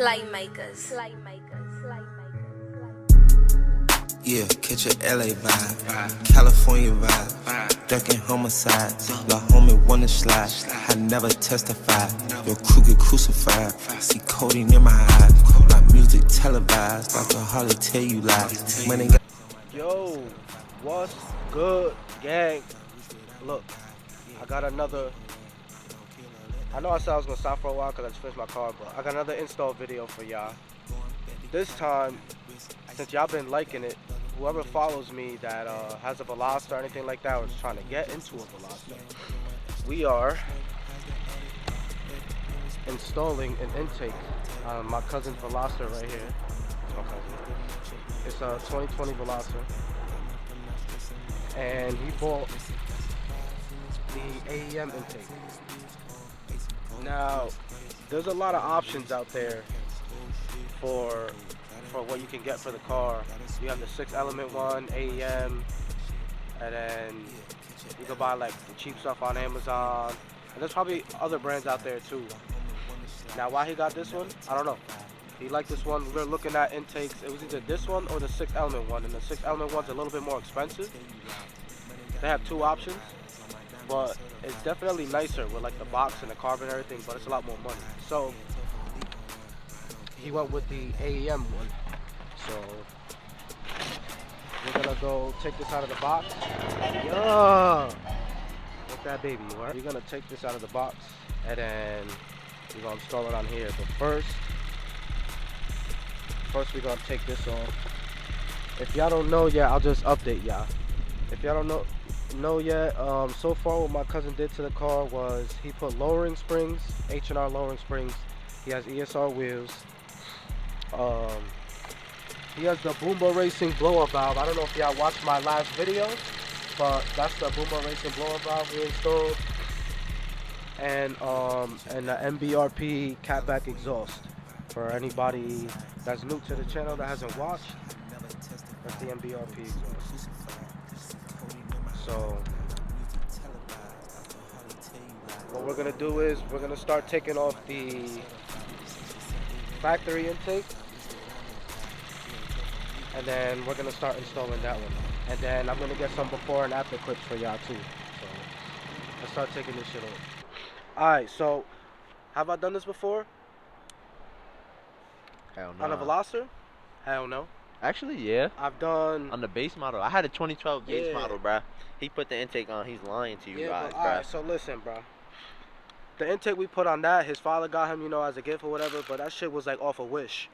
Playmakers. Yeah, catch a LA vibe, California vibe, ducking homicides. La homie wanna slide, I never testified. Your crew get crucified. See coding in my eyes, my music televised. Dr. Harley tell you lies. Money got Yo, what's good, gang? Look, I got another. I know I said I was gonna stop for a while because I just finished my car, but I got another install video for y'all. This time, since y'all been liking it, whoever follows me that has a Veloster or anything like that, or is trying to get into a Veloster, we are installing an intake on my cousin's Veloster right here. It's my cousin. It's a 2020 Veloster, and he bought the AEM intake. Now, there's a lot of options out there for what you can get for the car. You have the 6-element one, AEM, and then you can buy like the cheap stuff on Amazon. And there's probably other brands out there too. Now, why he got this one, I don't know. He liked this one. We were looking at intakes. It was either this one or the 6-element one, and the 6-element one's a little bit more expensive. They have two options, but it's definitely nicer with like the box and the carbon and everything, but it's a lot more money. So he went with the AEM one. So we're gonna go take this out of the box. Yeah, with that baby, you are. We're gonna take this out of the box and then we're gonna install it on here. But first we're gonna take this off. If y'all don't know yet, I'll just update y'all. If y'all don't know yet, so far what my cousin did to the car was he put lowering springs, H&R lowering springs. He has ESR wheels. He has the Boomer Racing blower valve. I don't know if y'all watched my last video, but that's the Boomer Racing blower valve we installed. And the MBRP catback exhaust. For anybody that's new to the channel that hasn't watched, that's the MBRP exhaust. So what we're gonna do is we're gonna start taking off the factory intake, and then we're gonna start installing that one. And then I'm gonna get some before and after clips for y'all too. So let's start taking this shit off. Alright, so have I done this before? Hell no. On a Veloster? Hell no. Actually, yeah. I've done On the base model. I had a 2012 base Yeah. model, bruh. He put the intake on. He's lying to you guys, but, bruh. alright, so listen, bruh. The intake we put on that, his father got him, as a gift or whatever, but that shit was like off a Wish.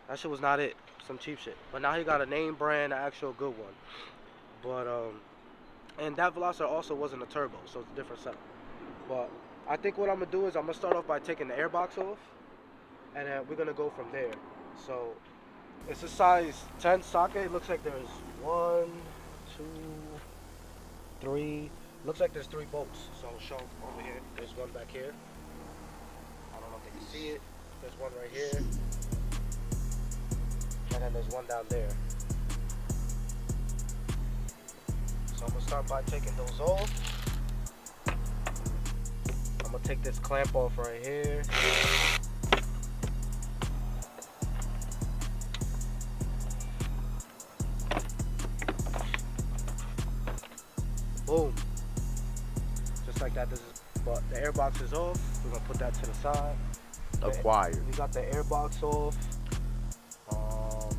That shit was not it. Some cheap shit. But now he got a name brand, an actual good one. But, and that Veloster also wasn't a turbo, so it's a different setup. But I think what I'm going to do is I'm going to start off by taking the airbox off, and then we're going to go from there. So it's a size 10 socket. It looks like there's 1, 2, 3. Looks like there's 3 bolts. So I'll show over here. There's one back here. I don't know if they can see it. There's one right here. And then there's one down there. So I'm going to start by taking those off. I'm going to take this clamp off right here. Boom. Just like that. But the airbox is off. We're gonna put that to the side. Acquired. We got the airbox off. I'm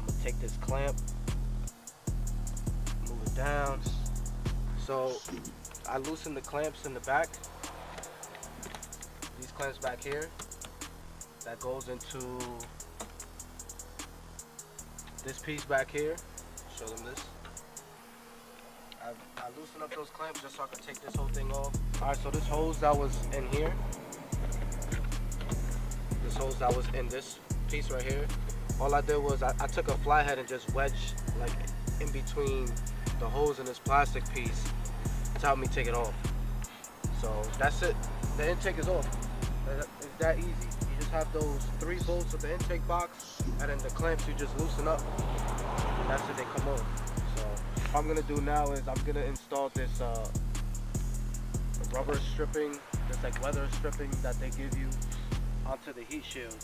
gonna take this clamp, move it down. So I loosened the clamps in the back. These clamps back here. That goes into this piece back here. Show them this. I loosened up those clamps just so I can take this whole thing off. Alright, so this hose that was in here, this hose that was in this piece right here, all I did was I took a flathead and just wedged like in between the hose and this plastic piece to help me take it off. So that's it. The intake is off. It's that easy. You just have those 3 bolts of the intake box, and then the clamps you just loosen up, and that's it, they come off. So what I'm gonna do now is I'm gonna install this rubber stripping, this like weather stripping that they give you onto the heat shield.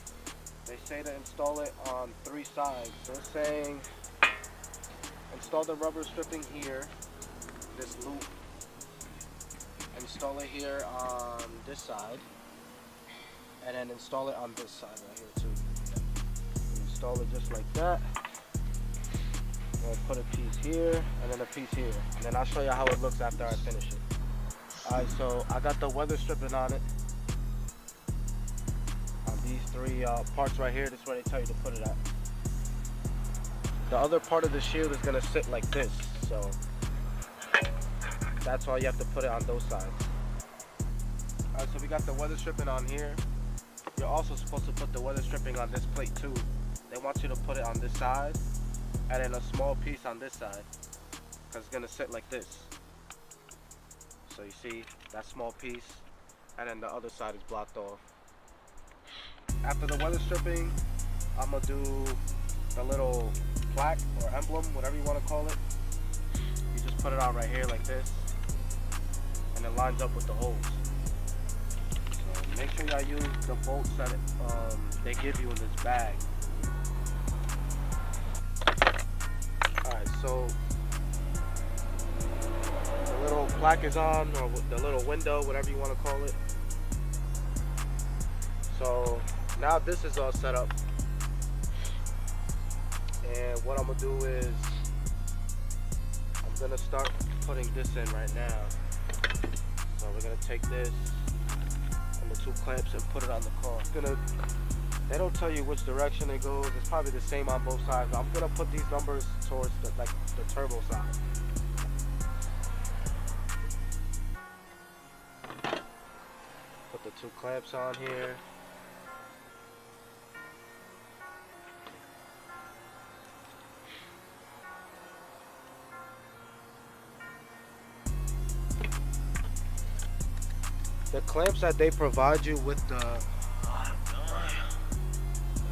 they say to install it on 3 sides. So it's saying install the rubber stripping here, this loop. Install it here on this side, and then install it on this side right here too. Install it just like that. We'll put a piece here and then a piece here, and then I'll show you how it looks after I finish it. Alright, so I got the weather stripping on it. On these 3 parts right here, this is where they tell you to put it at. The other part of the shield is gonna sit like this, so that's why you have to put it on those sides. Alright, so we got the weather stripping on here. You're also supposed to put the weather stripping on this plate too. They want you to put it on this side, and then a small piece on this side, because it's gonna sit like this. So you see that small piece, and then the other side is blocked off. After the weather stripping, I'm gonna do the little plaque or emblem, whatever you want to call it. You just put it on right here like this, and it lines up with the holes. So make sure y'all use the bolts that they give you in this bag. Alright, so the little plaque is on, or the little window, whatever you want to call it. So now this is all set up. And what I'm gonna do is I'm gonna start putting this in right now. So we're gonna take this and the 2 clamps and put it on the car. They don't tell you which direction it goes. It's probably the same on both sides. I'm gonna put these numbers towards the turbo side. Put the 2 clamps on here. The clamps that they provide you with the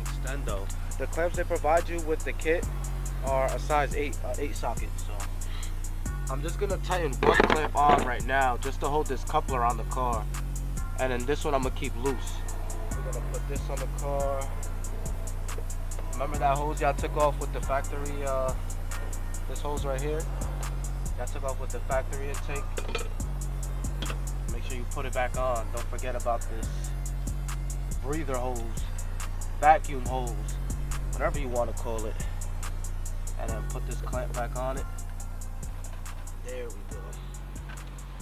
extendo, the clamps they provide you with the kit are a size 8 socket. So I'm just gonna tighten one clamp on right now, just to hold this coupler on the car, and then this one I'm gonna keep loose. We're gonna put this on the car. Remember that hose y'all took off with the factory? This hose right here, y'all took off with the factory intake. Make sure you put it back on. Don't forget about this breather hose, vacuum hose, whatever you want to call it. And then put this clamp back on it. There we go.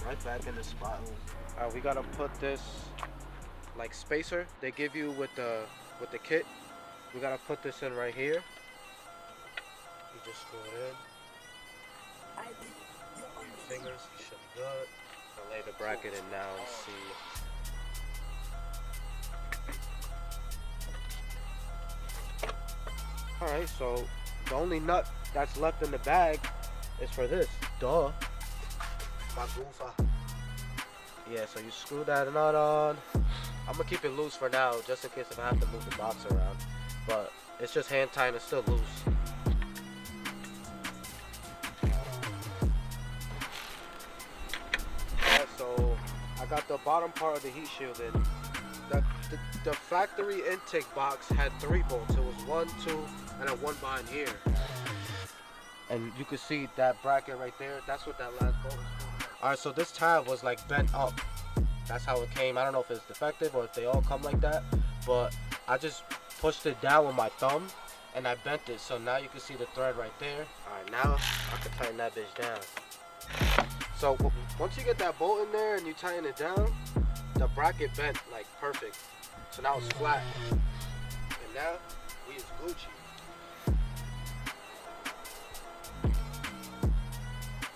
Right back in the spot. Alright, we gotta put this like spacer they give you with the kit. We gotta put this in right here. You just screw it in. On your fingers, you should be good. I'll lay the bracket in now and see. Alright, so the only nut that's left in the bag is for this. Duh. My goofa. Yeah, so you screw that nut on. I'm gonna keep it loose for now, just in case if I have to move the box around. But it's just hand tight and it's still loose. Alright, so I got the bottom part of the heat shield in. The factory intake box had 3 bolts. It was 1, 2, and then 1 behind here. And you can see that bracket right there. That's what that last bolt was for. Alright, so this tab was like bent up. That's how it came. I don't know if it's defective or if they all come like that, but I just pushed it down with my thumb and I bent it. So now you can see the thread right there. Alright, now I can tighten that bitch down. So once you get that bolt in there and you tighten it down, the bracket bent like perfect. So now it's flat. And now we is Gucci.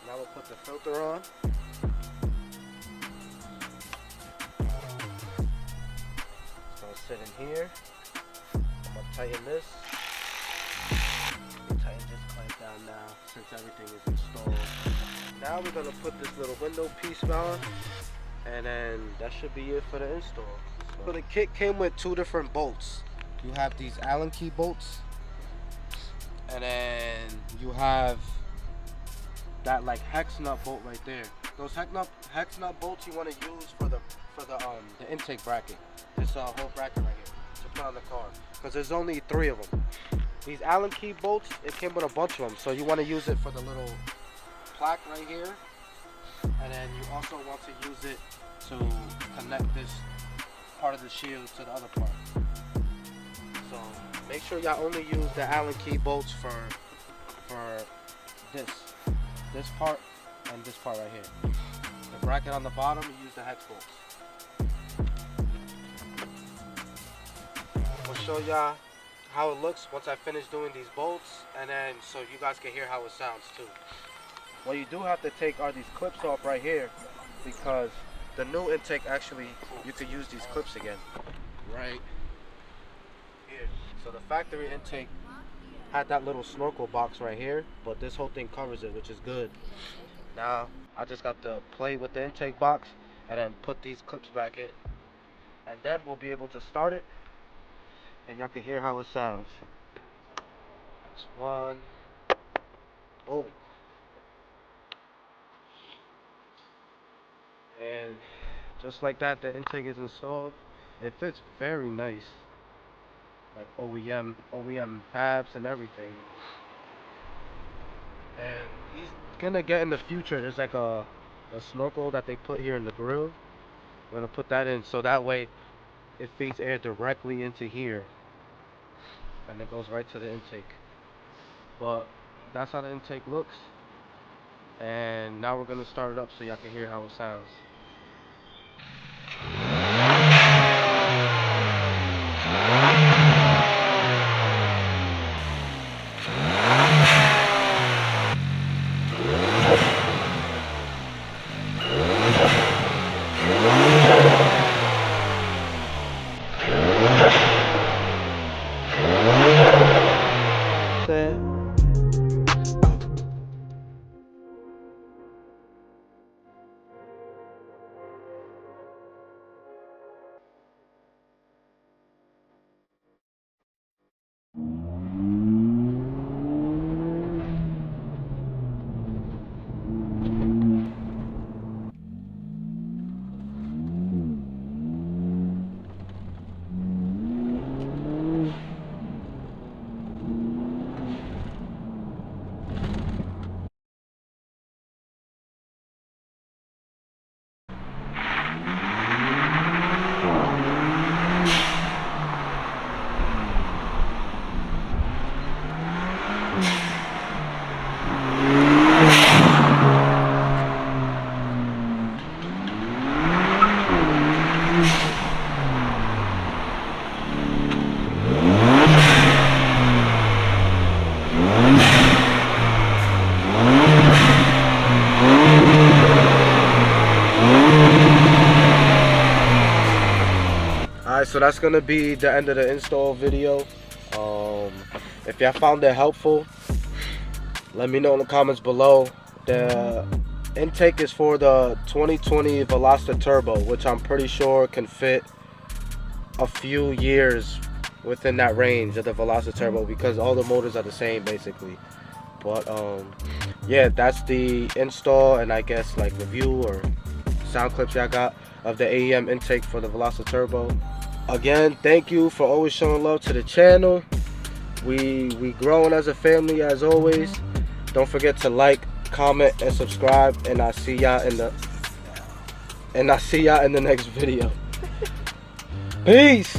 Now we'll put the filter on. It's gonna sit in here. I'm gonna tighten this. Let me tighten this clamp down now since everything is installed. Now we're gonna put this little window piece on, and then that should be it for the install. So the kit came with 2 different bolts. You have these Allen key bolts, and then you have that like hex nut bolt right there. Those hex nut bolts you want to use for the intake bracket. This whole bracket right here to put on the car. because there's only 3 of them. These Allen key bolts, it came with a bunch of them, so you want to use it for the little plaque right here, and then you also want to use it to connect this part of the shield to the other part. So make sure y'all only use the Allen key bolts for this part and this part right here. The bracket on the bottom, you use the hex bolts. I'll show y'all how it looks once I finish doing these bolts, and then so you guys can hear how it sounds too. What you do have to take are these clips off right here, because the new intake, actually you could use these clips again right here. So the factory intake had that little snorkel box right here, but this whole thing covers it, which is good. Now I just got to play with the intake box and then put these clips back in, and then we'll be able to start it and y'all can hear how it sounds. That's one. Oh. And just like that, the intake is installed. It fits very nice, like OEM tabs and everything. And he's gonna get in the future. There's like a snorkel that they put here in the grill. We're gonna put that in so that way it feeds air directly into here, and it goes right to the intake. But that's how the intake looks. And now we're gonna start it up so y'all can hear how it sounds. Alright, so that's gonna be the end of the install video. If y'all found it helpful, let me know in the comments below. The intake is for the 2020 Veloster Turbo, which I'm pretty sure can fit a few years within that range of the Veloster Turbo, because all the motors are the same basically. But yeah, that's the install and I guess like review or sound clips y'all got of the AEM intake for the Veloster Turbo. Again, thank you for always showing love to the channel. We growing as a family as always. Don't forget to like, comment, and subscribe, and I'll see y'all in the next video. Peace.